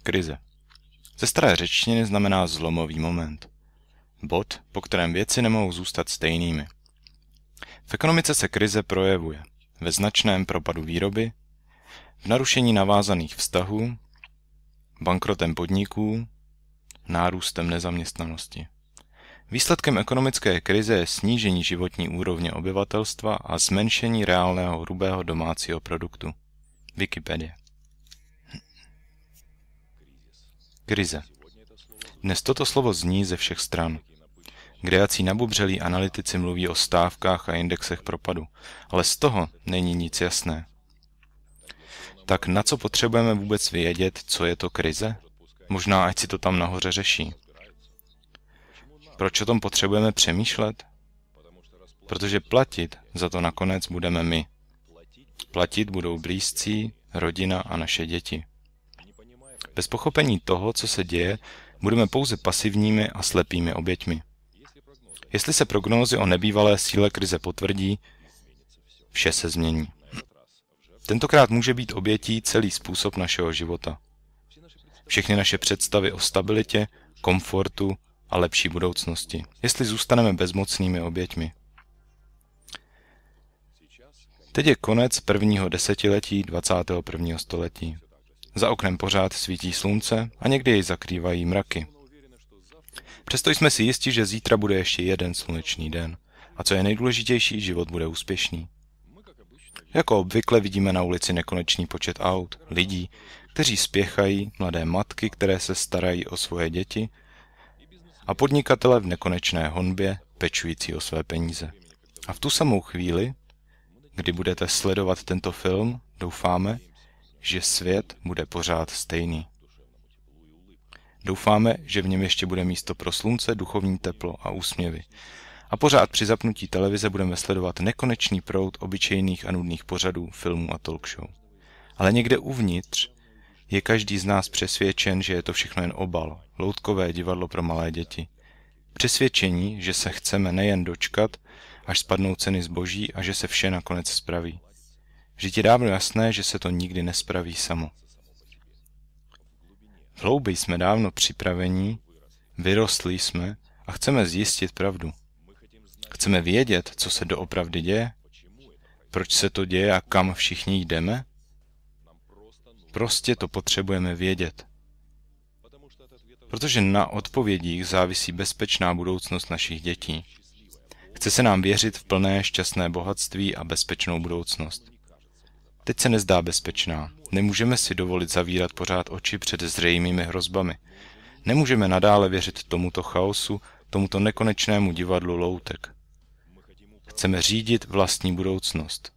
Krize. Ze staré řečtiny znamená zlomový moment. Bod, po kterém věci nemohou zůstat stejnými. V ekonomice se krize projevuje ve značném propadu výroby, v narušení navázaných vztahů, bankrotem podniků, nárůstem nezaměstnanosti. Výsledkem ekonomické krize je snížení životní úrovně obyvatelstva a zmenšení reálného hrubého domácího produktu. Wikipedia. Krize. Dnes toto slovo zní ze všech stran. Kdejací nabubřelí analytici mluví o stávkách a indexech propadu, ale z toho není nic jasné. Tak na co potřebujeme vůbec vědět, co je to krize? Možná ať si to tam nahoře řeší. Proč o tom potřebujeme přemýšlet? Protože platit za to nakonec budeme my. Platit budou blízcí, rodina a naše děti. Bez pochopení toho, co se děje, budeme pouze pasivními a slepými oběťmi. Jestli se prognózy o nebývalé síle krize potvrdí, vše se změní. Tentokrát může být obětí celý způsob našeho života. Všechny naše představy o stabilitě, komfortu a lepší budoucnosti, jestli zůstaneme bezmocnými oběťmi. Teď je konec prvního desetiletí 21. století. Za oknem pořád svítí slunce a někdy jej zakrývají mraky. Přesto jsme si jistí, že zítra bude ještě jeden slunečný den. A co je nejdůležitější, život bude úspěšný. Jako obvykle vidíme na ulici nekonečný počet aut, lidí, kteří spěchají, mladé matky, které se starají o svoje děti a podnikatele v nekonečné honbě, pečující o své peníze. A v tu samou chvíli, kdy budete sledovat tento film, doufáme, že svět bude pořád stejný. Doufáme, že v něm ještě bude místo pro slunce, duchovní teplo a úsměvy. A pořád při zapnutí televize budeme sledovat nekonečný proud obyčejných a nudných pořadů, filmů a talk show. Ale někde uvnitř je každý z nás přesvědčen, že je to všechno jen obal, loutkové divadlo pro malé děti. Přesvědčení, že se chceme nejen dočkat, až spadnou ceny zboží a že se vše nakonec spraví. Vždyť je dávno jasné, že se to nikdy nespraví samo. V hloubi jsme dávno připraveni, vyrostli jsme a chceme zjistit pravdu. Chceme vědět, co se doopravdy děje, proč se to děje a kam všichni jdeme. Prostě to potřebujeme vědět. Protože na odpovědích závisí bezpečná budoucnost našich dětí. Chce se nám věřit v plné šťastné bohatství a bezpečnou budoucnost. Teď se nezdá bezpečná. Nemůžeme si dovolit zavírat pořád oči před zřejmými hrozbami. Nemůžeme nadále věřit tomuto chaosu, tomuto nekonečnému divadlu loutek. Chceme řídit vlastní budoucnost.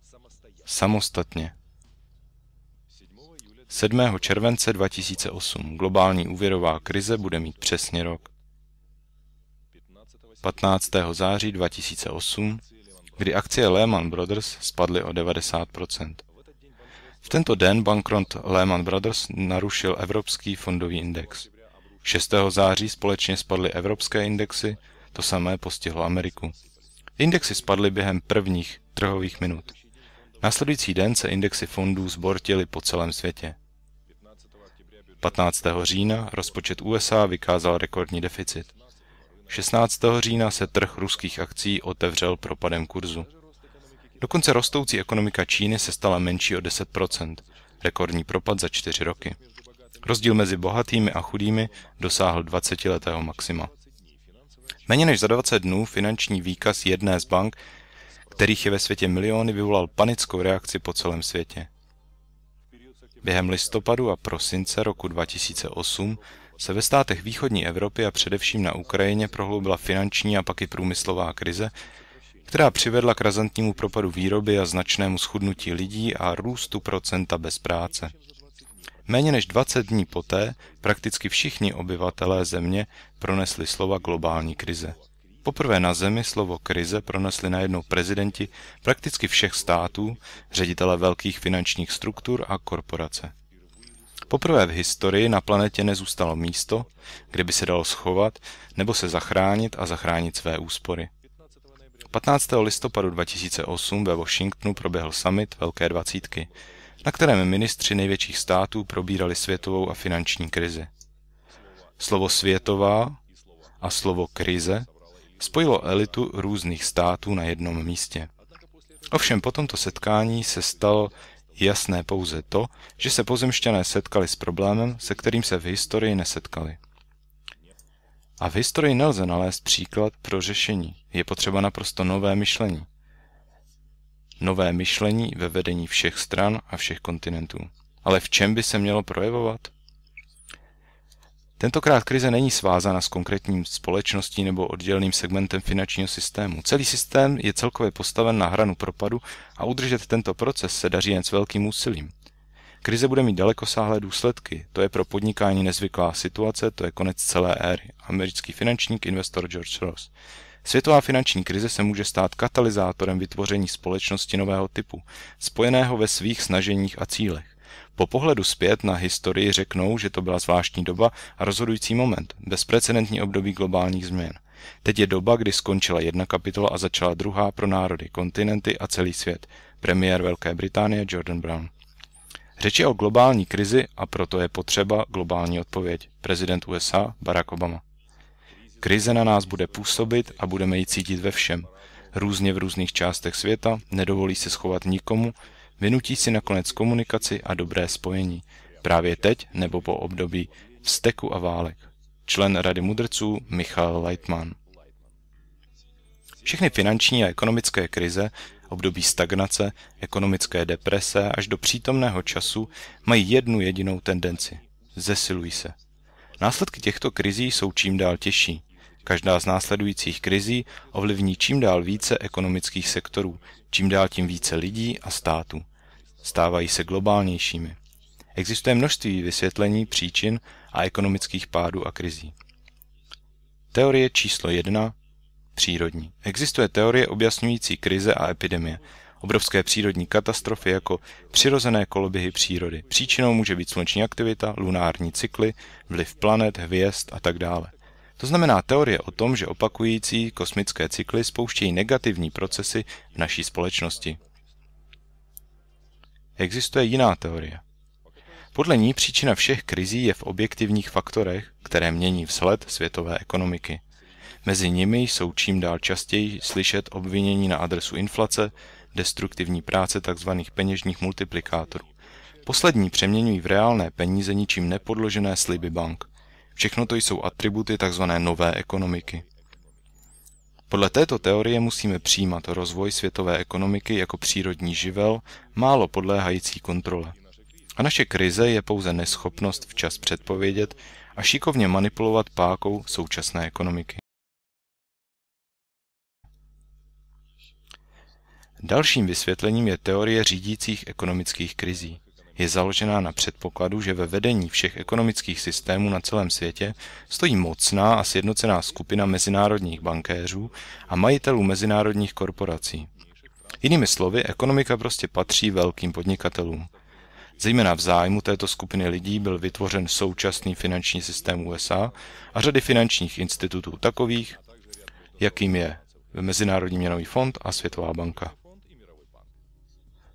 Samostatně. 7. července 2008. Globální úvěrová krize bude mít přesně rok. 15. září 2008, kdy akcie Lehman Brothers spadly o 90%. V tento den bankrot Lehman Brothers narušil evropský fondový index. 6. září společně spadly evropské indexy, to samé postihlo Ameriku. Indexy spadly během prvních trhových minut. Následující den se indexy fondů zbortily po celém světě. 15. října rozpočet USA vykázal rekordní deficit. 16. října se trh ruských akcií otevřel propadem kurzu. Dokonce rostoucí ekonomika Číny se stala menší o 10%, rekordní propad za 4 roky. Rozdíl mezi bohatými a chudými dosáhl 20letého maxima. Méně než za 20 dnů finanční výkaz jedné z bank, kterých je ve světě miliony, vyvolal panickou reakci po celém světě. Během listopadu a prosince roku 2008 se ve státech východní Evropy a především na Ukrajině prohloubila finanční a pak i průmyslová krize, která přivedla k razantnímu propadu výroby a značnému schudnutí lidí a růstu procenta bez práce. Méně než 20 dní poté prakticky všichni obyvatelé země pronesli slova globální krize. Poprvé na zemi slovo krize pronesli najednou prezidenti prakticky všech států, ředitele velkých finančních struktur a korporace. Poprvé v historii na planetě nezůstalo místo, kde by se dalo schovat nebo se zachránit a zachránit své úspory. 15. listopadu 2008 ve Washingtonu proběhl summit Velké dvacítky. na kterém ministři největších států probírali světovou a finanční krizi. Slovo světová a slovo krize spojilo elitu různých států na jednom místě. Ovšem po tomto setkání se stalo jasné pouze to, že se pozemšťané setkali s problémem, se kterým se v historii nesetkali. A v historii nelze nalézt příklad pro řešení. Je potřeba naprosto nové myšlení. Nové myšlení ve vedení všech stran a všech kontinentů. Ale v čem by se mělo projevovat? Tentokrát krize není svázána s konkrétním společností nebo odděleným segmentem finančního systému. Celý systém je celkově postaven na hranu propadu a udržet tento proces se daří jen s velkým úsilím. Krize bude mít dalekosáhlé důsledky. To je pro podnikání nezvyklá situace, to je konec celé éry. Americký finančník, investor George Ross. Světová finanční krize se může stát katalyzátorem vytvoření společnosti nového typu, spojeného ve svých snaženích a cílech. Po pohledu zpět na historii řeknou, že to byla zvláštní doba a rozhodující moment, bezprecedentní období globálních změn. Teď je doba, kdy skončila jedna kapitola a začala druhá pro národy, kontinenty a celý svět. Premiér Velké Británie Gordon Brown. Řeč je o globální krizi a proto je potřeba globální odpověď. Prezident USA Barack Obama. Krize na nás bude působit a budeme ji cítit ve všem. Různě v různých částech světa, nedovolí se schovat nikomu, vynutí si nakonec komunikaci a dobré spojení. Právě teď nebo po období vzteku a válek. Člen Rady mudrců Michal Leitman. Všechny finanční a ekonomické krize, období stagnace, ekonomické deprese až do přítomného času mají jednu jedinou tendenci. Zesilují se. Následky těchto krizí jsou čím dál těžší. Každá z následujících krizí ovlivní čím dál více ekonomických sektorů, čím dál tím více lidí a států. Stávají se globálnějšími. Existuje množství vysvětlení příčin a ekonomických pádů a krizí. Teorie číslo 1. Přírodní. Existuje teorie objasňující krize a epidemie. Obrovské přírodní katastrofy jako přirozené koloběhy přírody. Příčinou může být sluneční aktivita, lunární cykly, vliv planet, hvězd a tak dále. To znamená teorie o tom, že opakující kosmické cykly spouštějí negativní procesy v naší společnosti. Existuje jiná teorie. Podle ní příčina všech krizí je v objektivních faktorech, které mění vzhled světové ekonomiky. Mezi nimi jsou čím dál častěji slyšet obvinění na adresu inflace, destruktivní práce tzv. Peněžních multiplikátorů. Poslední přeměňují v reálné peníze ničím nepodložené sliby bank. Všechno to jsou atributy tzv. Nové ekonomiky. Podle této teorie musíme přijímat rozvoj světové ekonomiky jako přírodní živel, málo podléhající kontrole. A naše krize je pouze neschopnost včas předpovědět a šikovně manipulovat pákou současné ekonomiky. Dalším vysvětlením je teorie řídících ekonomických krizí. Je založená na předpokladu, že ve vedení všech ekonomických systémů na celém světě stojí mocná a sjednocená skupina mezinárodních bankéřů a majitelů mezinárodních korporací. Jinými slovy, ekonomika prostě patří velkým podnikatelům. Zejména v zájmu této skupiny lidí byl vytvořen současný finanční systém USA a řady finančních institutů takových, jakým je Mezinárodní měnový fond a Světová banka.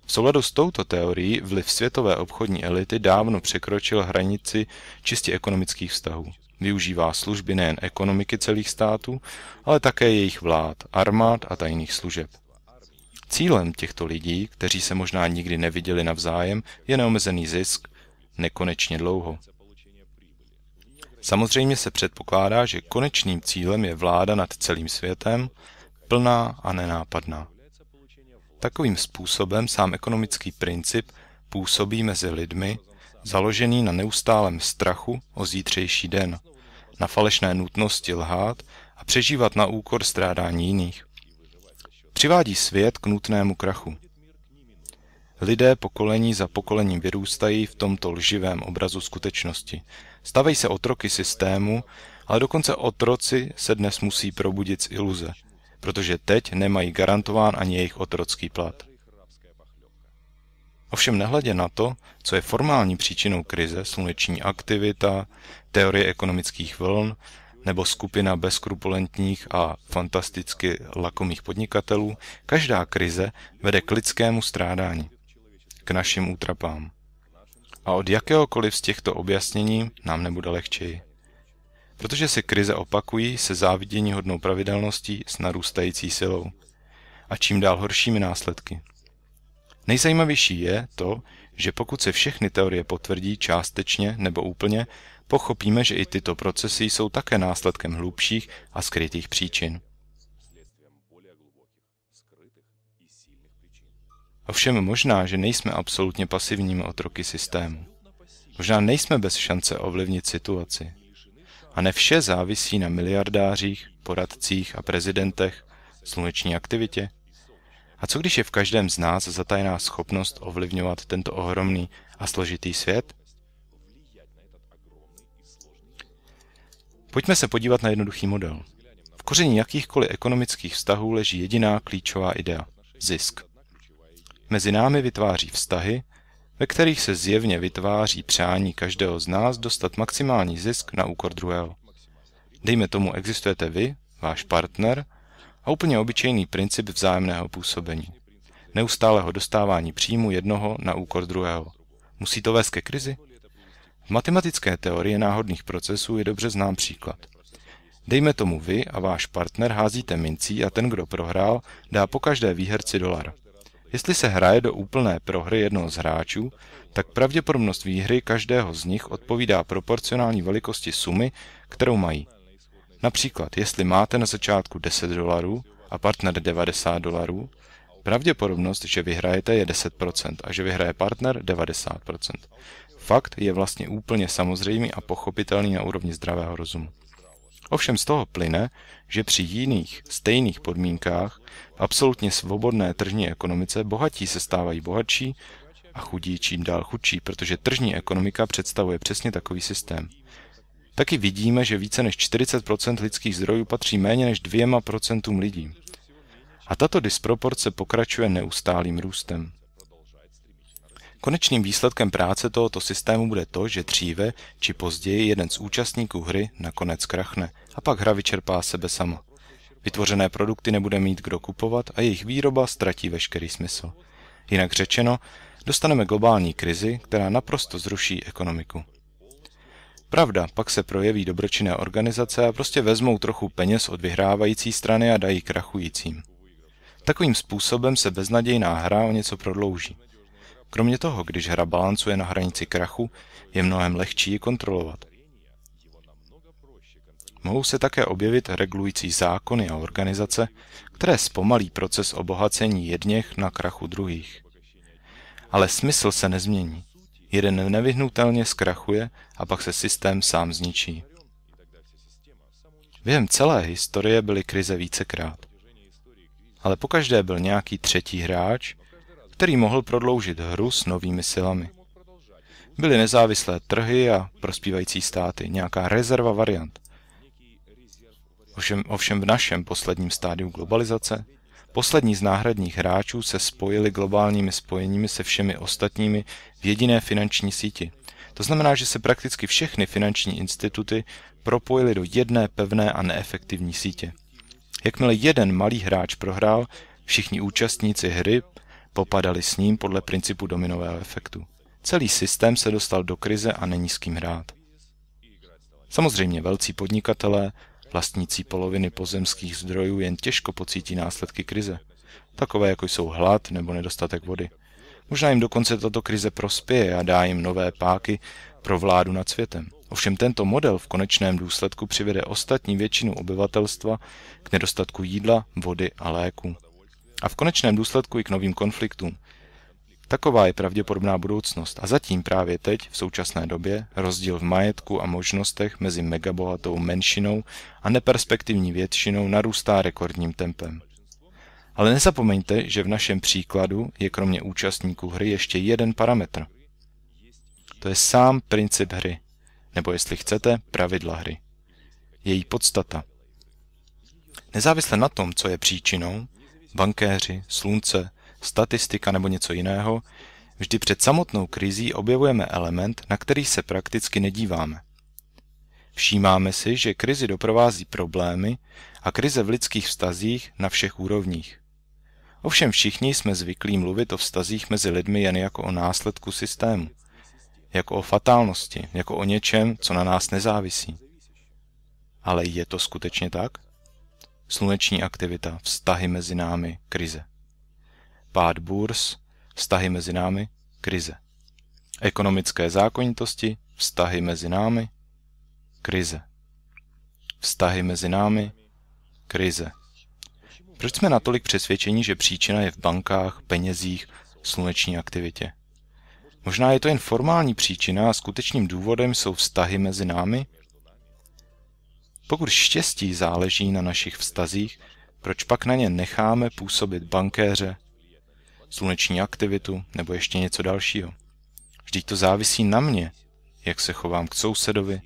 V souladu s touto teorií vliv světové obchodní elity dávno překročil hranici čistě ekonomických vztahů. Využívá služby nejen ekonomiky celých států, ale také jejich vlád, armád a tajných služeb. Cílem těchto lidí, kteří se možná nikdy neviděli navzájem, je neomezený zisk nekonečně dlouho. Samozřejmě se předpokládá, že konečným cílem je vláda nad celým světem, plná a nenápadná. Takovým způsobem sám ekonomický princip působí mezi lidmi, založený na neustálém strachu o zítřejší den, na falešné nutnosti lhát a přežívat na úkor strádání jiných. Přivádí svět k nutnému krachu. Lidé pokolení za pokolením vyrůstají v tomto lživém obrazu skutečnosti. Stavají se otroky systému, ale dokonce otroci se dnes musí probudit z iluze, protože teď nemají garantován ani jejich otrocký plat. Ovšem nehledě na to, co je formální příčinou krize, sluneční aktivita, teorie ekonomických vln nebo skupina bezkrupulentních a fantasticky lakomých podnikatelů, každá krize vede k lidskému strádání. k našim útrapám. A od jakéhokoliv z těchto objasnění nám nebude lehčeji. Protože se krize opakují se záviděníhodnou pravidelností s narůstající silou a čím dál horšími následky. Nejzajímavější je to, že pokud se všechny teorie potvrdí částečně nebo úplně, pochopíme, že i tyto procesy jsou také následkem hlubších a skrytých příčin. Ovšem možná, že nejsme absolutně pasivními otroky systému. Možná nejsme bez šance ovlivnit situaci. A ne vše závisí na miliardářích, poradcích a prezidentech, sluneční aktivitě. A co když je v každém z nás zatajená schopnost ovlivňovat tento ohromný a složitý svět? Pojďme se podívat na jednoduchý model. V koření jakýchkoliv ekonomických vztahů leží jediná klíčová idea – zisk. Mezi námi vytváří vztahy, ve kterých se zjevně vytváří přání každého z nás dostat maximální zisk na úkor druhého. Dejme tomu, existujete vy, váš partner a úplně obyčejný princip vzájemného působení. Neustálého dostávání příjmu jednoho na úkor druhého. Musí to vést ke krizi? V matematické teorii náhodných procesů je dobře znám příklad. Dejme tomu vy a váš partner házíte mincí a ten, kdo prohrál, dá po každé výherci $1. Jestli se hraje do úplné prohry jednoho z hráčů, tak pravděpodobnost výhry každého z nich odpovídá proporcionální velikosti sumy, kterou mají. Například, jestli máte na začátku $10 a partner $90, pravděpodobnost, že vyhrajete, je 10% a že vyhraje partner 90%. Fakt je vlastně úplně samozřejmý a pochopitelný na úrovni zdravého rozumu. Ovšem z toho plyne, že při jiných, stejných podmínkách v absolutně svobodné tržní ekonomice bohatí se stávají bohatší a chudí čím dál chudší, protože tržní ekonomika představuje přesně takový systém. Taky vidíme, že více než 40% lidských zdrojů patří méně než 2% lidí. A tato disproporce pokračuje neustálým růstem. Konečným výsledkem práce tohoto systému bude to, že dříve či později jeden z účastníků hry nakonec krachne a pak hra vyčerpá sebe sama. Vytvořené produkty nebude mít kdo kupovat a jejich výroba ztratí veškerý smysl. Jinak řečeno, dostaneme globální krizi, která naprosto zruší ekonomiku. Pravda, pak se projeví dobročinné organizace a prostě vezmou trochu peněz od vyhrávající strany a dají krachujícím. Takovým způsobem se beznadějná hra o něco prodlouží. Kromě toho, když hra balancuje na hranici krachu, je mnohem lehčí ji kontrolovat. Mohou se také objevit regulující zákony a organizace, které zpomalí proces obohacení jedněch na krachu druhých. Ale smysl se nezmění. Jeden nevyhnutelně zkrachuje a pak se systém sám zničí. Během celé historie byly krize vícekrát. Ale pokaždé byl nějaký třetí hráč, který mohl prodloužit hru s novými silami. Byly nezávislé trhy a prospívající státy, nějaká rezerva variant. Ovšem v našem posledním stádiu globalizace, poslední z náhradních hráčů se spojili globálními spojeními se všemi ostatními v jediné finanční síti. To znamená, že se prakticky všechny finanční instituty propojily do jedné pevné a neefektivní sítě. Jakmile jeden malý hráč prohrál, všichni účastníci hry popadali s ním podle principu dominového efektu. Celý systém se dostal do krize a není s kým hrát. Samozřejmě velcí podnikatelé, vlastnící poloviny pozemských zdrojů, jen těžko pocítí následky krize. Takové, jako jsou hlad nebo nedostatek vody. Možná jim dokonce tato krize prospěje a dá jim nové páky pro vládu nad světem. Ovšem tento model v konečném důsledku přivede ostatní většinu obyvatelstva k nedostatku jídla, vody a léků. A v konečném důsledku i k novým konfliktům. Taková je pravděpodobná budoucnost a zatím právě teď, v současné době, rozdíl v majetku a možnostech mezi megabohatou menšinou a neperspektivní většinou narůstá rekordním tempem. Ale nezapomeňte, že v našem příkladu je kromě účastníků hry ještě jeden parametr. To je sám princip hry, nebo jestli chcete, pravidla hry. Její podstata. Nezávisle na tom, co je příčinou, bankéři, slunce, statistika nebo něco jiného, vždy před samotnou krizí objevujeme element, na který se prakticky nedíváme. Všímáme si, že krizi doprovází problémy a krize v lidských vztazích na všech úrovních. Ovšem všichni jsme zvyklí mluvit o vztazích mezi lidmi jen jako o následku systému, jako o fatálnosti, jako o něčem, co na nás nezávisí. Ale je to skutečně tak? Sluneční aktivita, vztahy mezi námi, krize. Pád burz, vztahy mezi námi, krize. Ekonomické zákonitosti, vztahy mezi námi, krize. Vztahy mezi námi, krize. Proč jsme natolik přesvědčeni, že příčina je v bankách, penězích, sluneční aktivitě? Možná je to jen formální příčina a skutečným důvodem jsou vztahy mezi námi? Pokud štěstí záleží na našich vztazích, proč pak na ně necháme působit bankéře, sluneční aktivitu nebo ještě něco dalšího? Vždyť to závisí na mě, jak se chovám k sousedovi,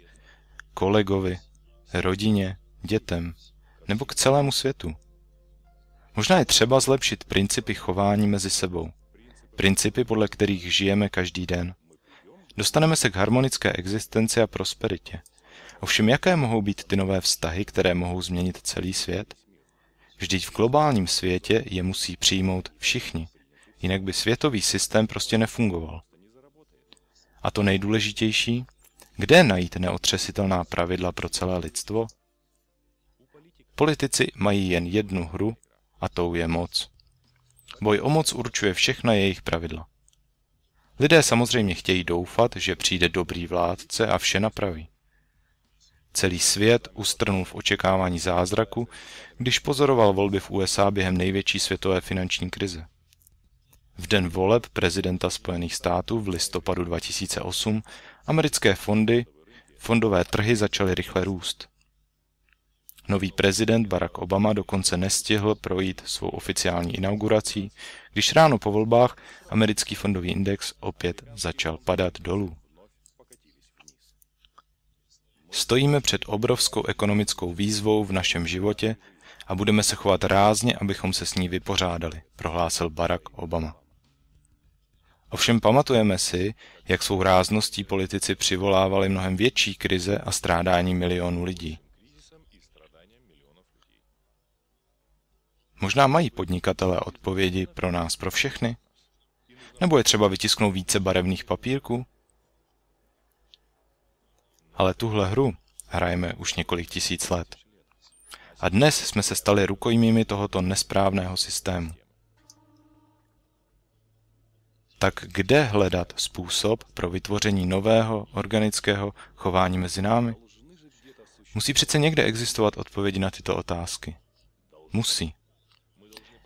kolegovi, rodině, dětem nebo k celému světu. Možná je třeba zlepšit principy chování mezi sebou. Principy, podle kterých žijeme každý den. Dostaneme se k harmonické existenci a prosperitě. Ovšem, jaké mohou být ty nové vztahy, které mohou změnit celý svět? Vždyť v globálním světě je musí přijmout všichni. Jinak by světový systém prostě nefungoval. A to nejdůležitější, kde najít neotřesitelná pravidla pro celé lidstvo? Politici mají jen jednu hru a tou je moc. Boj o moc určuje všechna jejich pravidla. Lidé samozřejmě chtějí doufat, že přijde dobrý vládce a vše napraví. Celý svět ustrnul v očekávání zázraku, když pozoroval volby v USA během největší světové finanční krize. V den voleb prezidenta Spojených států v listopadu 2008 americké fondové trhy začaly rychle růst. Nový prezident Barack Obama dokonce nestihl projít svou oficiální inaugurací, když ráno po volbách americký fondový index opět začal padat dolů. Stojíme před obrovskou ekonomickou výzvou v našem životě a budeme se chovat rázně, abychom se s ní vypořádali, prohlásil Barack Obama. Ovšem pamatujeme si, jak svou rázností politici přivolávali mnohem větší krize a strádání milionů lidí. Možná mají podnikatelé odpovědi pro nás, pro všechny? Nebo je třeba vytisknout více barevných papírků? Ale tuhle hru hrajeme už několik tisíc let. A dnes jsme se stali rukojmími tohoto nesprávného systému. Tak kde hledat způsob pro vytvoření nového organického chování mezi námi? Musí přece někde existovat odpovědi na tyto otázky. Musí.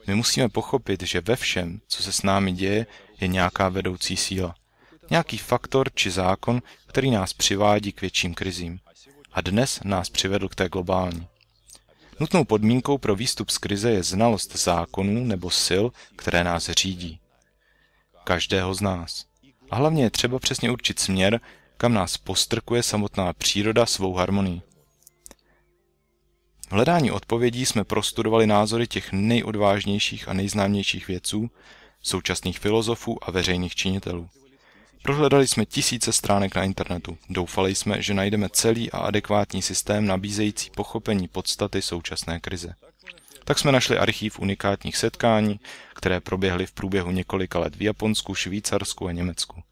My musíme pochopit, že ve všem, co se s námi děje, je nějaká vedoucí síla. Nějaký faktor či zákon, který nás přivádí k větším krizím. A dnes nás přivedl k té globální. Nutnou podmínkou pro výstup z krize je znalost zákonů nebo sil, které nás řídí. Každého z nás. A hlavně je třeba přesně určit směr, kam nás postrkuje samotná příroda svou harmonii. V hledání odpovědí jsme prostudovali názory těch nejodvážnějších a nejznámějších vědců, současných filozofů a veřejných činitelů. Prohledali jsme tisíce stránek na internetu. Doufali jsme, že najdeme celý a adekvátní systém nabízející pochopení podstaty současné krize. Tak jsme našli archív unikátních setkání, které proběhly v průběhu několika let v Japonsku, Švýcarsku a Německu.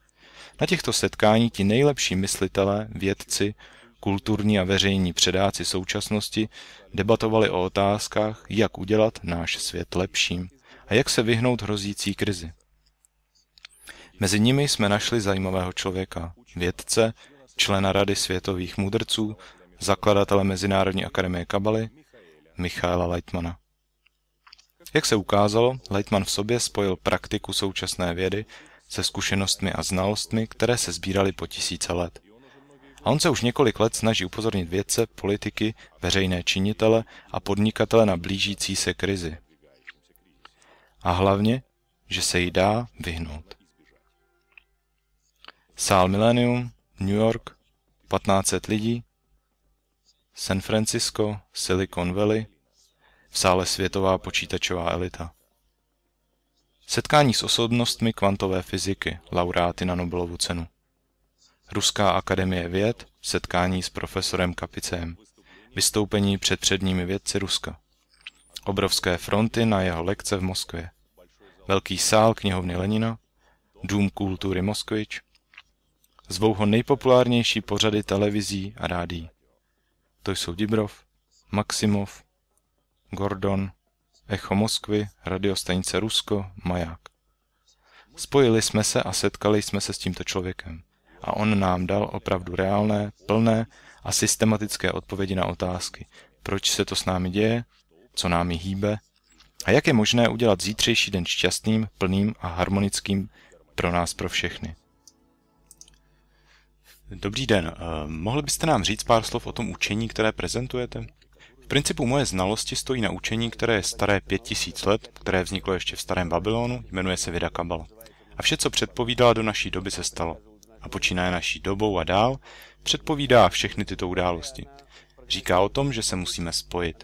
Na těchto setkání ti nejlepší myslitelé, vědci, kulturní a veřejní předáci současnosti debatovali o otázkách, jak udělat náš svět lepším a jak se vyhnout hrozící krizi. Mezi nimi jsme našli zajímavého člověka, vědce, člena Rady světových mudrců, zakladatele Mezinárodní akademie kabaly, Michaela Lightmana. Jak se ukázalo, Lightman v sobě spojil praktiku současné vědy se zkušenostmi a znalostmi, které se sbíraly po tisíce let. A on se už několik let snaží upozornit vědce, politiky, veřejné činitele a podnikatele na blížící se krizi. A hlavně, že se jí dá vyhnout. Sál Millennium, New York, 1500 lidí, San Francisco, Silicon Valley, v sále světová počítačová elita. Setkání s osobnostmi kvantové fyziky, laureáty na Nobelovu cenu. Ruská akademie věd, setkání s profesorem Kapicem, vystoupení před předními vědci Ruska. Obrovské fronty na jeho lekce v Moskvě. velký sál knihovny Lenina, Dům kultury Moskvič. Zvou ho nejpopulárnější pořady televizí a rádií. To jsou Dibrov, Maximov, Gordon, Echo Moskvy, radiostanice Rusko, Maják. Spojili jsme se a setkali jsme se s tímto člověkem. A on nám dal opravdu reálné, plné a systematické odpovědi na otázky. Proč se to s námi děje, co námi hýbe a jak je možné udělat zítřejší den šťastným, plným a harmonickým pro nás, pro všechny. Dobrý den, mohli byste nám říct pár slov o tom učení, které prezentujete? V principu moje znalosti stojí na učení, které je staré 5000 let, které vzniklo ještě v starém Babylonu, jmenuje se Věda Kabala. A vše, co předpovídala do naší doby, se stalo. A počínaje naší dobou a dál, předpovídá všechny tyto události. Říká o tom, že se musíme spojit.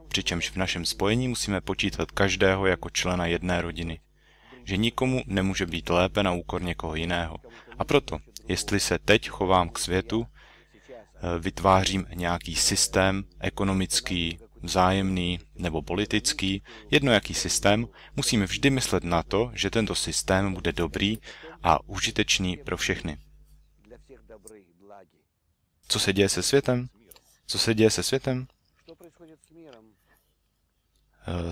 Přičemž v našem spojení musíme počítat každého jako člena jedné rodiny. Že nikomu nemůže být lépe na úkor někoho jiného. A proto, jestli se teď chovám k světu, vytvářím nějaký systém ekonomický, vzájemný nebo politický, jedno jaký systém, musíme vždy myslet na to, že tento systém bude dobrý a užitečný pro všechny. Co se děje se světem? Co se děje se světem?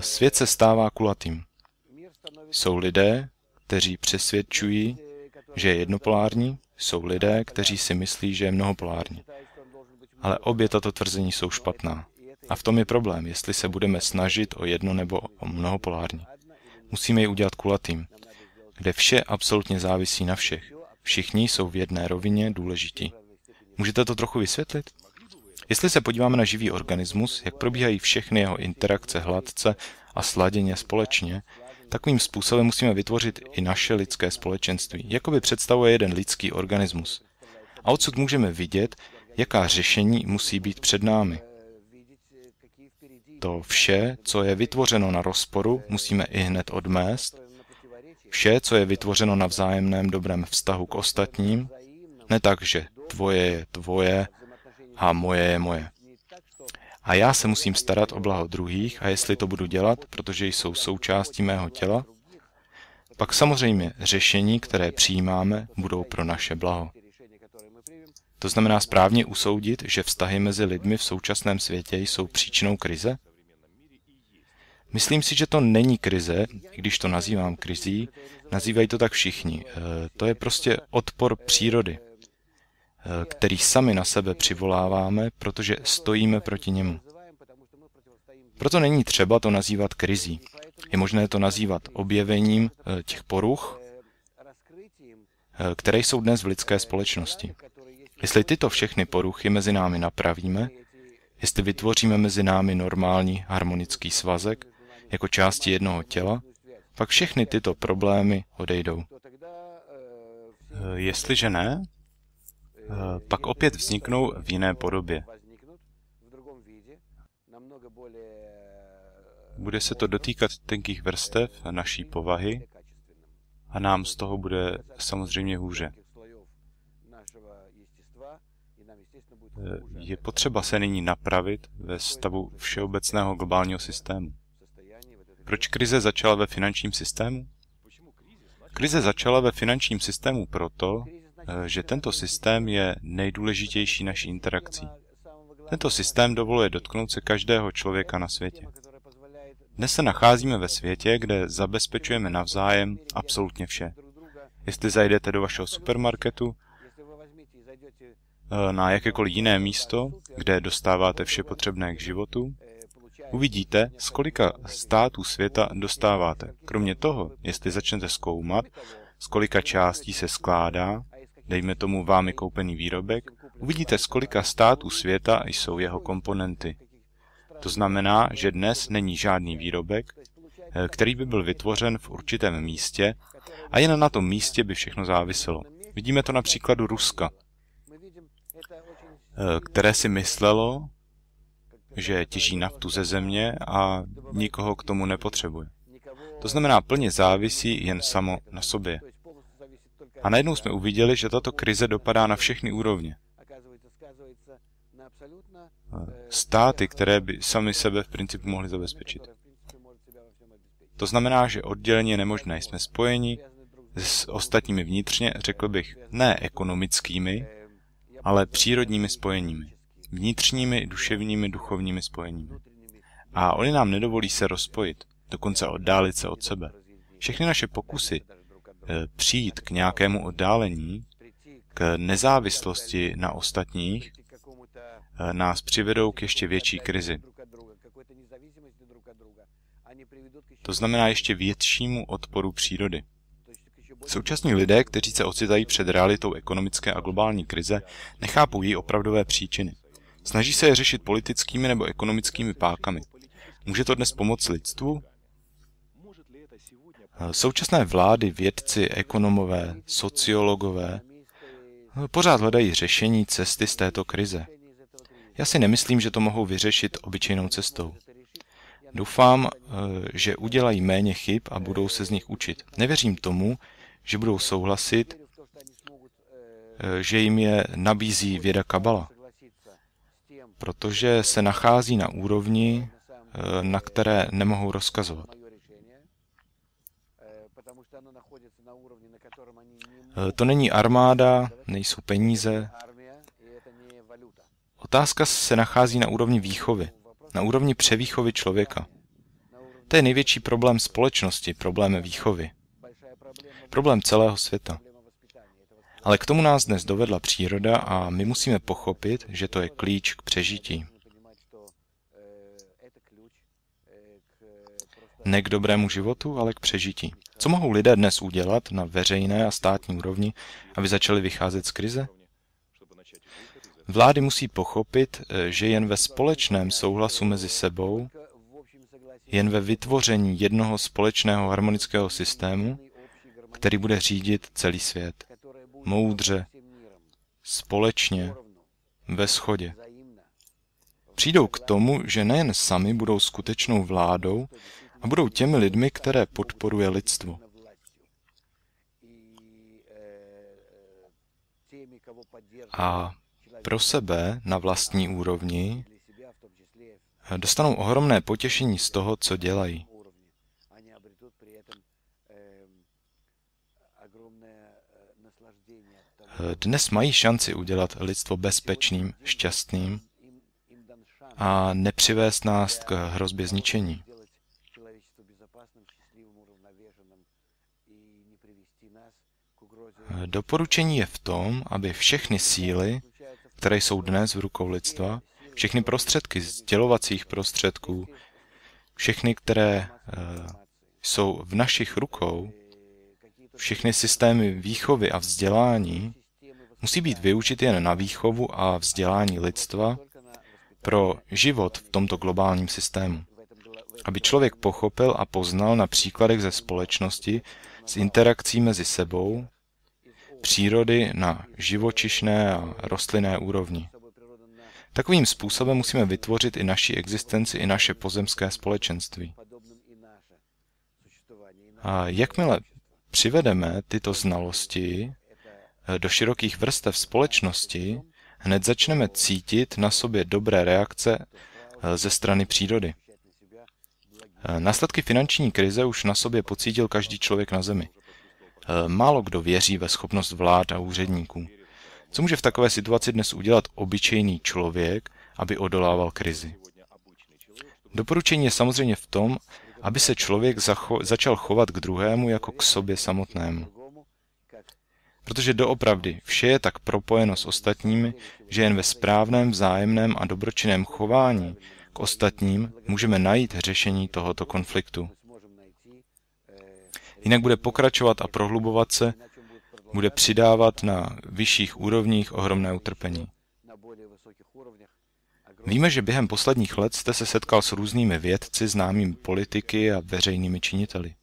Svět se stává kulatým. Jsou lidé, kteří přesvědčují, že je jednopolární, jsou lidé, kteří si myslí, že je mnohopolární. Ale obě tato tvrzení jsou špatná. A v tom je problém, jestli se budeme snažit o jedno nebo o mnohopolární. Musíme ji udělat kulatým, kde vše absolutně závisí na všech. Všichni jsou v jedné rovině důležití. Můžete to trochu vysvětlit? Jestli se podíváme na živý organismus, jak probíhají všechny jeho interakce hladce a sladěně společně, takovým způsobem musíme vytvořit i naše lidské společenství, jakoby představuje jeden lidský organismus. A odsud můžeme vidět, jaká řešení musí být před námi. To vše, co je vytvořeno na rozporu, musíme ihned odmést. Vše, co je vytvořeno na vzájemném dobrém vztahu k ostatním, ne tak, že tvoje je tvoje a moje je moje. A já se musím starat o blaho druhých a jestli to budu dělat, protože jsou součástí mého těla, pak samozřejmě řešení, které přijímáme, budou pro naše blaho. To znamená správně usoudit, že vztahy mezi lidmi v současném světě jsou příčinou krize? Myslím si, že to není krize, i když to nazývám krizí, nazývají to tak všichni. To je prostě odpor přírody, který sami na sebe přivoláváme, protože stojíme proti němu. Proto není třeba to nazývat krizí. Je možné to nazývat objevením těch poruch, které jsou dnes v lidské společnosti. Jestli tyto všechny poruchy mezi námi napravíme, jestli vytvoříme mezi námi normální harmonický svazek jako části jednoho těla, pak všechny tyto problémy odejdou. Jestliže ne, pak opět vzniknou v jiné podobě. Bude se to dotýkat tenkých vrstev naší povahy a nám z toho bude samozřejmě hůře. Je potřeba se nyní napravit ve stavu všeobecného globálního systému. Proč krize začala ve finančním systému? Krize začala ve finančním systému proto, že tento systém je nejdůležitější naší interakcí. Tento systém dovoluje dotknout se každého člověka na světě. Dnes se nacházíme ve světě, kde zabezpečujeme navzájem absolutně vše. Jestli zajdete do vašeho supermarketu, na jakékoliv jiné místo, kde dostáváte vše potřebné k životu, uvidíte, z kolika států světa dostáváte. Kromě toho, jestli začnete zkoumat, z kolika částí se skládá, dejme tomu vámi koupený výrobek, uvidíte, z kolika států světa jsou jeho komponenty. To znamená, že dnes není žádný výrobek, který by byl vytvořen v určitém místě a jen na tom místě by všechno záviselo. Vidíme to na příkladu Ruska, které si myslelo, že těží naftu ze země a nikoho k tomu nepotřebuje. To znamená, plně závisí jen samo na sobě. A najednou jsme uviděli, že tato krize dopadá na všechny úrovně. Státy, které by sami sebe v principu mohly zabezpečit. To znamená, že oddělení je nemožné. Jsme spojeni s ostatními vnitřně, řekl bych, ne ekonomickými, ale přírodními spojeními. Vnitřními, duševními, duchovními spojeními. A oni nám nedovolí se rozpojit, dokonce oddálit se od sebe. Všechny naše pokusy přijít k nějakému oddálení, k nezávislosti na ostatních, nás přivedou k ještě větší krizi. To znamená ještě většímu odporu přírody. Současní lidé, kteří se ocitají před realitou ekonomické a globální krize, nechápou její opravdové příčiny. Snaží se je řešit politickými nebo ekonomickými pákami. Může to dnes pomoct lidstvu? Současné vlády, vědci, ekonomové, sociologové pořád hledají řešení cesty z této krize. Já si nemyslím, že to mohou vyřešit obyčejnou cestou. Doufám, že udělají méně chyb a budou se z nich učit. Nevěřím tomu, že budou souhlasit, že jim je nabízí věda kabala, protože se nachází na úrovni, na které nemohou rozkazovat. To není armáda, nejsou peníze. Otázka se nachází na úrovni výchovy, na úrovni převýchovy člověka. To je největší problém společnosti, problém výchovy. Problém celého světa. Ale k tomu nás dnes dovedla příroda a my musíme pochopit, že to je klíč k přežití. Ne k dobrému životu, ale k přežití. Co mohou lidé dnes udělat na veřejné a státní úrovni, aby začali vycházet z krize? Vlády musí pochopit, že jen ve společném souhlasu mezi sebou, jen ve vytvoření jednoho společného harmonického systému, který bude řídit celý svět. Moudře, společně, ve shodě. Přijdou k tomu, že nejen sami budou skutečnou vládou a budou těmi lidmi, které podporuje lidstvo. A pro sebe na vlastní úrovni dostanou ohromné potěšení z toho, co dělají. Dnes mají šanci udělat lidstvo bezpečným, šťastným a nepřivést nás k hrozbě zničení. Doporučení je v tom, aby všechny síly, které jsou dnes v rukou lidstva, všechny prostředky sdělovacích prostředků, všechny, které jsou v našich rukou, všechny systémy výchovy a vzdělání, musí být využity jen na výchovu a vzdělání lidstva pro život v tomto globálním systému. Aby člověk pochopil a poznal na příkladech ze společnosti s interakcí mezi sebou, přírody na živočišné a rostlinné úrovni. Takovým způsobem musíme vytvořit i naši existenci, i naše pozemské společenství. A jakmile přivedeme tyto znalosti do širokých vrstev společnosti, hned začneme cítit na sobě dobré reakce ze strany přírody. Následky finanční krize už na sobě pocítil každý člověk na zemi. Málo kdo věří ve schopnost vlád a úředníků. Co může v takové situaci dnes udělat obyčejný člověk, aby odolával krizi? Doporučení je samozřejmě v tom, aby se člověk začal chovat k druhému jako k sobě samotnému. Protože doopravdy vše je tak propojeno s ostatními, že jen ve správném, vzájemném a dobročinném chování k ostatním můžeme najít řešení tohoto konfliktu. Jinak bude pokračovat a prohlubovat se, bude přidávat na vyšších úrovních ohromné utrpení. Víme, že během posledních let jste se setkal s různými vědci, známými politiky a veřejnými činiteli.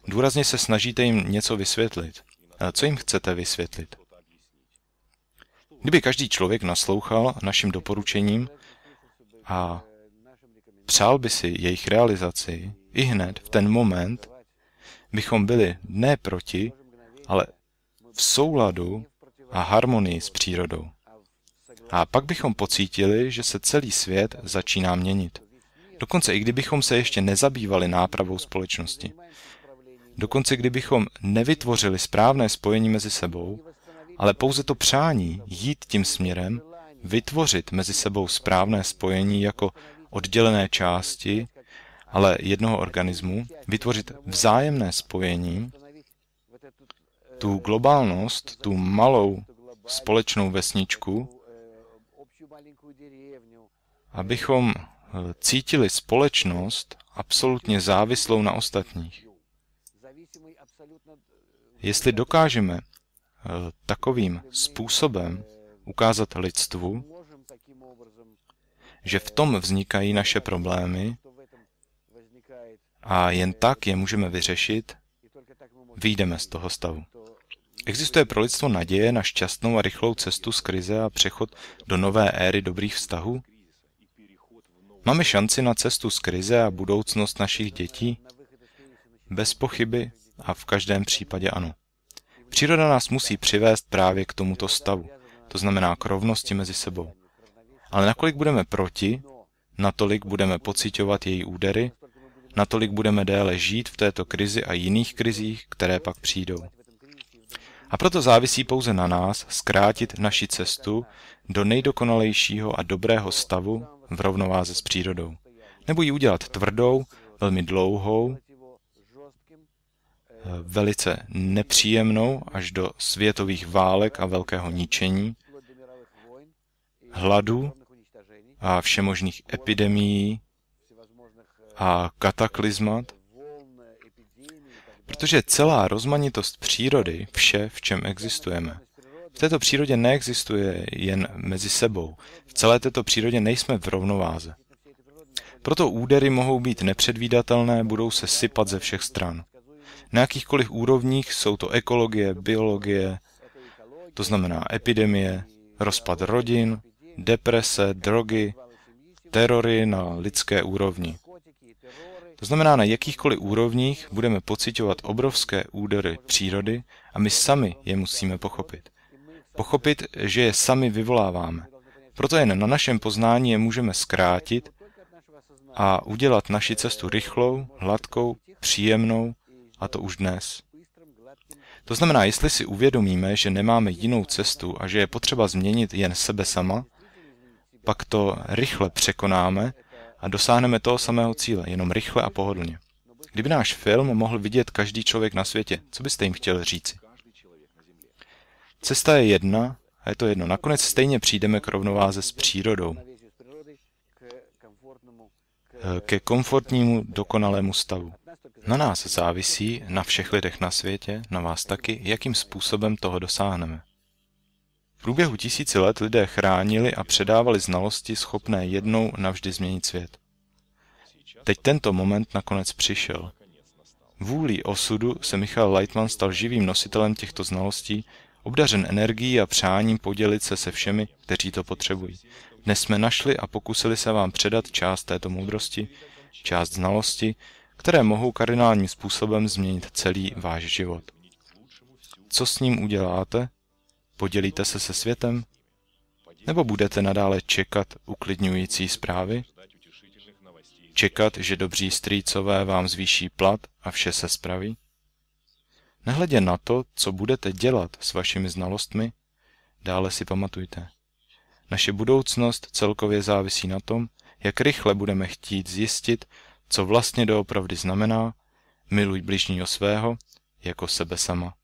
Důrazně se snažíte jim něco vysvětlit. A co jim chcete vysvětlit? Kdyby každý člověk naslouchal našim doporučením a přál by si jejich realizaci, i hned v ten moment bychom byli ne proti, ale v souladu a harmonii s přírodou. A pak bychom pocítili, že se celý svět začíná měnit. Dokonce i kdybychom se ještě nezabývali nápravou společnosti. Dokonce kdybychom nevytvořili správné spojení mezi sebou, ale pouze to přání jít tím směrem, vytvořit mezi sebou správné spojení jako oddělené části, ale jednoho organismu, vytvořit vzájemné spojení, tu globálnost, tu malou společnou vesničku, abychom cítili společnost absolutně závislou na ostatních. Jestli dokážeme takovým způsobem ukázat lidstvu, že v tom vznikají naše problémy a jen tak je můžeme vyřešit, vyjdeme z toho stavu. Existuje pro lidstvo naděje na šťastnou a rychlou cestu z krize a přechod do nové éry dobrých vztahů? Máme šanci na cestu z krize a budoucnost našich dětí? Bez pochyby a v každém případě ano. Příroda nás musí přivést právě k tomuto stavu, to znamená k rovnosti mezi sebou. Ale nakolik budeme proti, natolik budeme pociťovat její údery, natolik budeme déle žít v této krizi a jiných krizích, které pak přijdou. A proto závisí pouze na nás zkrátit naši cestu do nejdokonalejšího a dobrého stavu v rovnováze s přírodou. Nebo ji udělat tvrdou, velmi dlouhou, velice nepříjemnou až do světových válek a velkého ničení, hladu a všemožných epidemií a kataklizmat, protože celá rozmanitost přírody, vše, v čem existujeme, v této přírodě neexistuje jen mezi sebou. V celé této přírodě nejsme v rovnováze. Proto údery mohou být nepředvídatelné, budou se sypat ze všech stran. Na jakýchkoliv úrovních jsou to ekologie, biologie, to znamená epidemie, rozpad rodin, deprese, drogy, terory na lidské úrovni. To znamená, na jakýchkoliv úrovních budeme pociťovat obrovské údery přírody a my sami je musíme pochopit. Pochopit, že je sami vyvoláváme. Proto jen na našem poznání je můžeme zkrátit a udělat naši cestu rychlou, hladkou, příjemnou, a to už dnes. To znamená, jestli si uvědomíme, že nemáme jinou cestu a že je potřeba změnit jen sebe sama, pak to rychle překonáme a dosáhneme toho samého cíle, jenom rychle a pohodlně. Kdyby náš film mohl vidět každý člověk na světě, co byste jim chtěli říci? Cesta je jedna a je to jedno. Nakonec stejně přijdeme k rovnováze s přírodou. Ke komfortnímu, dokonalému stavu. Na nás závisí, na všech lidech na světě, na vás taky, jakým způsobem toho dosáhneme. V průběhu tisíci let lidé chránili a předávali znalosti schopné jednou navždy změnit svět. Teď tento moment nakonec přišel. Vůlí osudu se Michael Lightman stal živým nositelem těchto znalostí, obdařen energií a přáním podělit se se všemi, kteří to potřebují. Dnes jsme našli a pokusili se vám předat část této moudrosti, část znalosti, které mohou kardinálním způsobem změnit celý váš život. Co s ním uděláte? Podělíte se se světem? Nebo budete nadále čekat uklidňující zprávy? Čekat, že dobří strýcové vám zvýší plat a vše se spraví? Nehledě na to, co budete dělat s vašimi znalostmi, dále si pamatujte. Naše budoucnost celkově závisí na tom, jak rychle budeme chtít zjistit, co vlastně doopravdy znamená miluj bližního svého jako sebe sama.